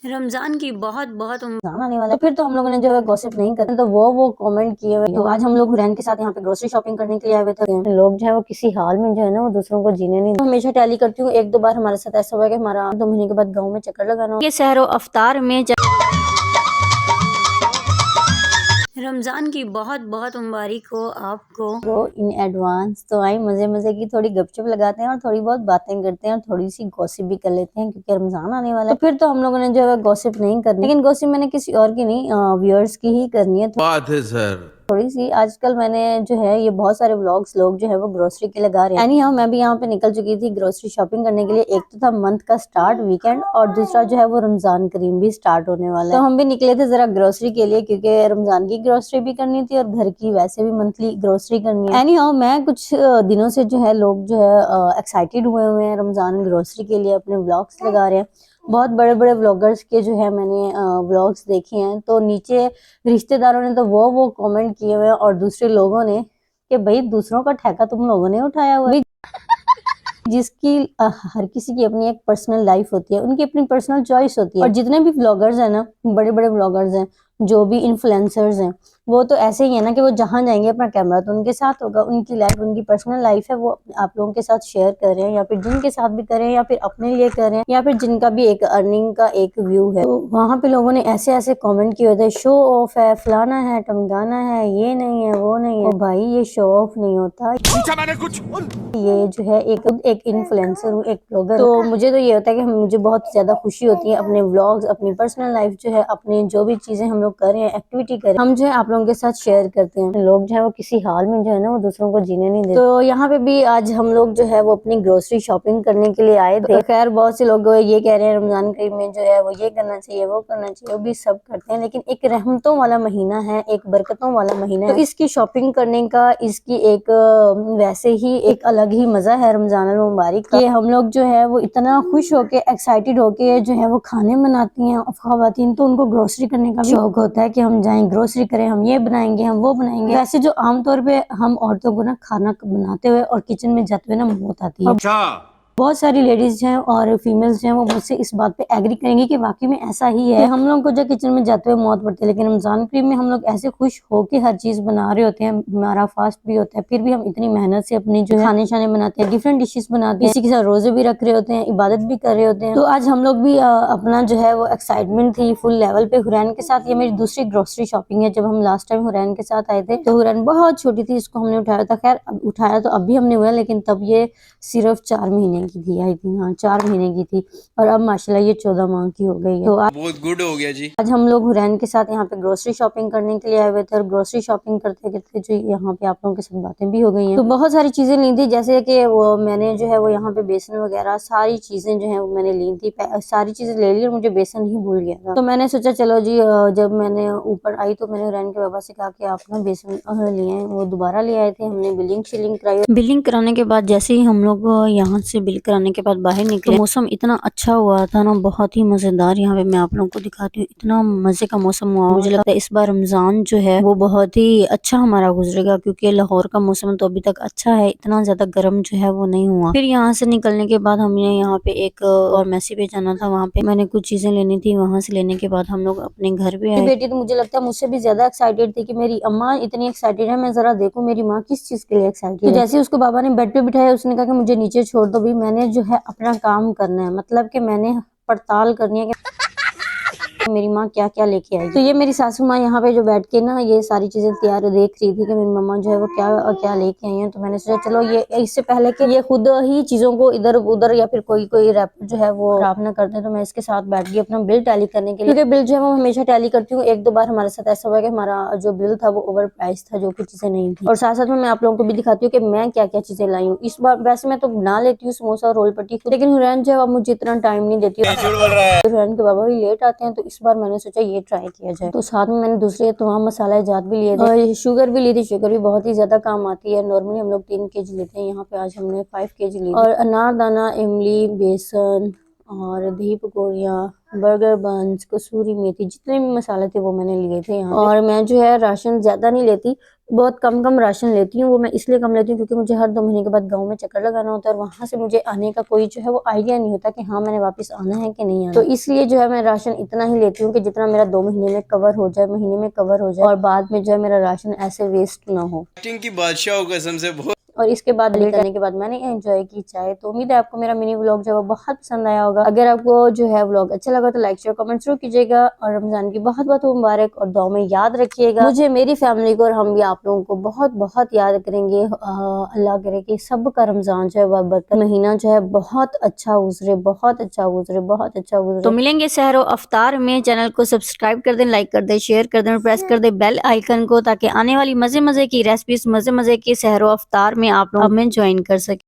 रमजान की बहुत बहुत रमजान आने वाला है, फिर तो हम लोगों ने जो है गॉसिप नहीं करना, तो वो कमेंट किए हुए। तो आज हम लोग हुरैन के साथ यहाँ पे ग्रोसरी शॉपिंग करने के लिए आए हुए थे। लोग जो है वो किसी हाल में जो है ना वो दूसरों को जीने नहीं, तो हमेशा टैली करती हूँ। एक दो बार हमारे साथ ऐसा हुआ कि हमारा 2 महीने के बाद गाँव में चक्कर लगाना, ये सहरो अफ्तार में रमजान की बहुत बहुत मुबारक हो आपको। वो इन एडवांस। तो आई मजे मजे की थोड़ी गपशप लगाते हैं और थोड़ी बहुत बातें करते हैं और थोड़ी सी गॉसिप भी कर लेते हैं, क्योंकि रमजान आने वाला है। तो फिर तो हम लोगों ने जो है गॉसिप नहीं करनी, लेकिन गॉसिप मैंने किसी और की नहीं, व्यूअर्स की ही करनी है। बात है सर। थोड़ी सी आजकल मैंने जो है ये बहुत सारे व्लॉग्स लोग जो है वो ग्रोसरी के लगा रहे हैं। एनी हाउ मैं भी यहाँ पे निकल चुकी थी ग्रोसरी शॉपिंग करने के लिए। एक तो था मंथ का स्टार्ट वीकेंड, और दूसरा जो है वो रमजान करीम भी स्टार्ट होने वाला है। तो हम भी निकले थे जरा ग्रोसरी के लिए, क्योंकि रमजान की ग्रोसरी भी करनी थी और घर की वैसे भी मंथली ग्रोसरी करनी है। एनी हाउ मैं कुछ दिनों से जो है लोग जो है एक्साइटेड हुए हैं रमजान ग्रोसरी के लिए, अपने व्लॉग्स लगा रहे हैं। बहुत बड़े बड़े व्लॉगर्स के जो है मैंने व्लॉग्स देखे हैं, तो नीचे रिश्तेदारों ने तो वो कमेंट किए हुए और दूसरे लोगों ने कि भाई दूसरों का ठेका तुम लोगों ने उठाया हुआ है। जिसकी हर किसी की अपनी एक पर्सनल लाइफ होती है, उनकी अपनी पर्सनल चॉइस होती है। और जितने भी व्लॉगर्स हैं ना, बड़े बड़े व्लॉगर्स हैं, जो भी इन्फ्लुएंसर्स हैं, वो तो ऐसे ही है ना कि वो जहां जाएंगे अपना कैमरा तो उनके साथ होगा। उनकी लाइफ, उनकी पर्सनल लाइफ है, वो आप लोगों के साथ शेयर कर रहे हैं, या फिर जिनके साथ भी कर रहे हैं, या फिर अपने लिए कर रहे हैं, या फिर जिनका भी एक अर्निंग का एक व्यू है। तो वहां पे लोगों ने ऐसे ऐसे कमेंट किए थे, शो ऑफ है, फलाना है, टमगाना है, ये नहीं है, वो नहीं है। भाई ये शो ऑफ नहीं होता, मैंने कुछ ये जो है एक इन्फ्लुएंसर हूँ, एक ब्लॉगर। तो मुझे तो ये होता है कि मुझे बहुत ज्यादा खुशी होती है अपने व्लॉग्स, अपनी पर्सनल लाइफ जो है, अपनी जो भी चीजें हम लोग कर रहे हैं, एक्टिविटी कर रहे हैं, हम जो है आप लोगों के साथ शेयर करते हैं। लोग जो है वो किसी हाल में जो है ना वो दूसरों को जीने नहीं देते। तो यहाँ पे भी आज हम लोग जो है वो अपनी ग्रोसरी शॉपिंग करने के लिए आए थे। खैर बहुत से लोग ये कह रहे हैं रमजान करीम में जो है वो ये करना चाहिए, वो करना चाहिए, वो भी सब करते हैं, लेकिन एक रहमतों वाला महीना है, एक बरकतों वाला महीना है, तो इसकी शॉपिंग करने का, इसकी एक वैसे ही एक अलग ही मजा है रमजान मुबारक का। हम लोग जो है वो इतना खुश होके, एक्साइटेड होके जो है वो खाने बनाती हैं। और खवातीन तो उनको ग्रोसरी करने का भी शौक होता है कि हम जाएं ग्रोसरी करें, हम ये बनाएंगे, हम वो बनाएंगे। वैसे जो आमतौर पे हम औरतों को ना खाना बनाते हुए और किचन में जाते हुए ना मौत आती है। अच्छा बहुत सारी लेडीज हैं और फीमेल्स हैं, वो मुझसे इस बात पे एग्री करेंगी कि वाकई में ऐसा ही है। हम लोगों को जो किचन में जाते हुए मौत पड़ती है, लेकिन रमजान करीम में हम लोग ऐसे खुश होके हर चीज बना रहे होते हैं। हमारा फास्ट भी होता है, फिर भी हम इतनी मेहनत से अपनी जो खाने शाने बनाते हैं, डिफरेंट डिशेस बनाते हैं, किसी के साथ रोजे भी रख रहे होते हैं, इबादत भी कर रहे होते हैं। तो आज हम लोग भी अपना जो है वो एक्साइटमेंट थी फुल लेवल पे हुरैन के साथ। ये मेरी दूसरी ग्रोसरी शॉपिंग है। जब हम लास्ट टाइम हुरैन के साथ आए थे तो हुरैन बहुत छोटी थी, इसको हमने उठाया था। खैर उठाया तो अब भी हमने हुआ, लेकिन तब ये सिर्फ 4 महीने की थी, आई थिंक। हाँ 4 महीने की थी, और अब माशाल्लाह ये 14 माह की हो गई है। तो बहुत गुड हो गया जी। आज हम लोग हुरैन के साथ यहाँ पे ग्रोसरी शॉपिंग करने के लिए आए हुए थे, और ग्रोसरी शॉपिंग करते करते जो यहाँ पे आप लोगों के साथ बातें भी हो गई हैं। तो बहुत सारी चीजें ली थी, जैसे कि वो मैंने जो है वो यहाँ पे बेसन वगैरह सारी चीजें जो है वो मैंने ली थी। सारी चीजें ले ली और मुझे बेसन ही भूल गया था। तो मैंने सोचा चलो जी, जब मैंने ऊपर आई तो मैंने हुरैन के बाबा से कहा कि आप ना बेसन लिए हैं। वो दोबारा ले आए थे। हमने बिलिंग शिलिंग कराई। बिलिंग कराने के बाद जैसे ही हम लोग यहाँ से बिल कराने के बाद बाहर निकले, तो मौसम इतना अच्छा हुआ था ना, बहुत ही मजेदार। यहाँ पे मैं आप लोगों को दिखाती हूँ, इतना मजे का मौसम हुआ। मुझे लगता है इस बार रमजान जो है वो बहुत ही अच्छा हमारा गुजरेगा, क्योंकि लाहौर का मौसम तो अभी तक अच्छा है, इतना ज्यादा गर्म जो है वो नहीं हुआ। फिर यहाँ से निकलने के बाद हमने यहाँ पे एक और मैसी पे जाना था, वहाँ पे मैंने कुछ चीजें लेनी थी। वहाँ से लेने के बाद हम लोग अपने घर पे आए। बेटी तो मुझे लगता है मुझसे भी ज्यादा एक्साइटेड थी कि मेरी अम्मा इतनी एक्साइटेड है, मैं जरा देखूं मेरी माँ किस चीज के लिए एक्साइटेड है। तो जैसे उसको बाबा ने बेड पे बिठाया, उसने कहा कि मुझे नीचे छोड़ दो भी, मैंने जो है अपना काम करना है, मतलब कि मैंने पड़ताल करनी है कि मेरी माँ क्या क्या लेके आई। तो ये मेरी सासू माँ यहाँ पे जो बैठ के ना ये सारी चीजें तैयार देख रही थी कि मेरी मम्मा जो है वो क्या क्या लेके आई है। तो मैंने सोचा चलो ये इससे पहले कि ये खुद ही चीजों को इधर उधर या फिर कोई रैपर जो है वो खराब ना करते, तो मैं इसके साथ बैठ गई अपना बिल टैली करने के लिए, क्योंकि बिल जो है वो हमेशा टैली करती हूँ। एक दो बार हमारे साथ ऐसा हुआ कि हमारा जो बिल था वो ओवर प्राइस था, जो की चीजें नहीं थी। और साथ साथ में मैं आप लोगों को भी दिखाती हूँ कि मैं क्या क्या चीजें लाई हूँ इस बार। वैसे मैं तो बना लेती हूँ समोसा रोल पट्टी, लेकिन हुरैन जो है मुझे इतना टाइम नहीं देती है, हुरैन के बाबा भी लेट आते हैं, तो इस बार मैंने सोचा ये ट्राई किया जाए। तो साथ में मैंने दूसरे तमाम मसाला जात भी लिए थे, शुगर भी ली थी। शुगर भी बहुत ही ज्यादा काम आती है, नॉर्मली हम लोग 3 kg लेते हैं, यहाँ पे आज हमने 5 kg ली। और अनारदाना, इमली, बेसन और दही पकौड़ियाँ, बर्गर बंस, कसूरी मेथी, जितने भी मसाले थे वो मैंने लिए थे यहाँ। और मैं जो है राशन ज्यादा नहीं लेती, बहुत कम राशन लेती हूँ। वो मैं इसलिए कम लेती हूँ क्योंकि मुझे हर 2 महीने के बाद गाँव में चक्कर लगाना होता है और वहाँ से मुझे आने का कोई जो है वो आइडिया नहीं होता कि हाँ मैंने वापस आना है कि नहीं आना। तो इसलिए जो है मैं राशन इतना ही लेती हूँ कि जितना मेरा 2 महीने में कवर हो जाए, महीने में कवर हो जाए और बाद में जो है मेरा राशन ऐसे वेस्ट ना हो। एक्टिंग की बादशाह हो कसम से बहुत। और इसके बाद ले करने के बाद मैंने एंजॉय की चाय। तो उम्मीद है आपको मेरा मिनी व्लॉग जो है वो बहुत पसंद आया होगा। अगर आपको जो है व्लॉग अच्छा लगा तो लाइक शेयर कमेंट जरूर कीजिएगा और रमजान की बहुत बहुत मुबारक और दुआ में याद रखिएगा मुझे, मेरी फैमिली को, और हम भी आप लोगों को बहुत बहुत याद करेंगे। अल्लाह करे कि सबका रमजान जो है वह बरकत महीना जो है बहुत अच्छा गुजरे, बहुत अच्छा गुजरे, बहुत अच्छा गुजरे। तो मिलेंगे सहरो अफ्तार में। चैनल को सब्सक्राइब कर दें, लाइक कर दें, शेयर कर दें और प्रेस कर दें बेल आइकन को, ताकि आने वाली मजे मजे की रेसिपीज, मजे मजे की सहरो अफ्तार में आप लोग में ज्वाइन कर सके।